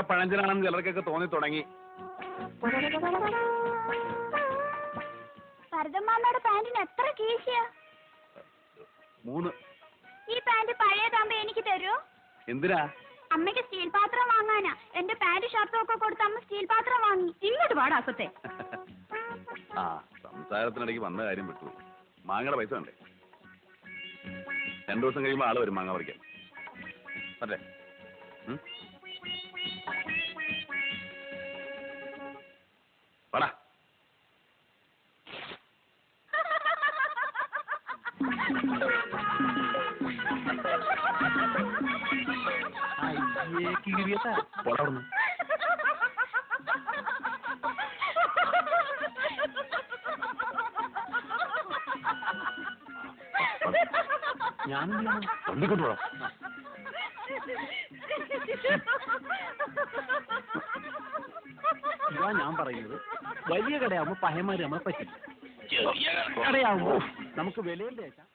പഴഞ്ചനാണെന്ന് ചിലർക്കൊക്കെ തോന്നി തുടങ്ങി. ഭരതമ്മാമ്മയുടെ പാന്റിന് എത്ര കീശയാ? 3. ഈ പാന്റ് പഴയതാകുമ്പോ എനിക്ക് തരുമോ? എന്തിനാ? അമ്മയ്ക്ക് സ്റ്റീൽ പാത്രം വാങ്ങാനാ. എന്റെ പാന്റ് ഷർട്ടും ഒക്കെ കൊടുത്ത് അമ്മ സ്റ്റീൽ പാത്രം വാങ്ങി. ഇങ്ങോട്ട് പാടാ അസത്തെ. ആ സംസാരത്തിനിടയ്ക്ക് വന്ന കാര്യം വിട്ടു. മാങ്ങയുടെ പൈസ വേണ്ടേ? 2 ദിവസം കഴിയുമ്പോൾ ആള് വരും മാങ്ങ പറിക്കാൻ. അല്ലേ? പടാ. ഞാനെന്തിക്കൊണ്ടുപോടാ. ഇതാ ഞാൻ പറയുന്നത്, വലിയ കടയാകുമ്പോ പഹയന്മാര് നമ്മളെ പറ്റില്ല. ചെറിയ കടയാകുമ്പോ നമുക്ക് വിലയിൽ തേച്ചാൽ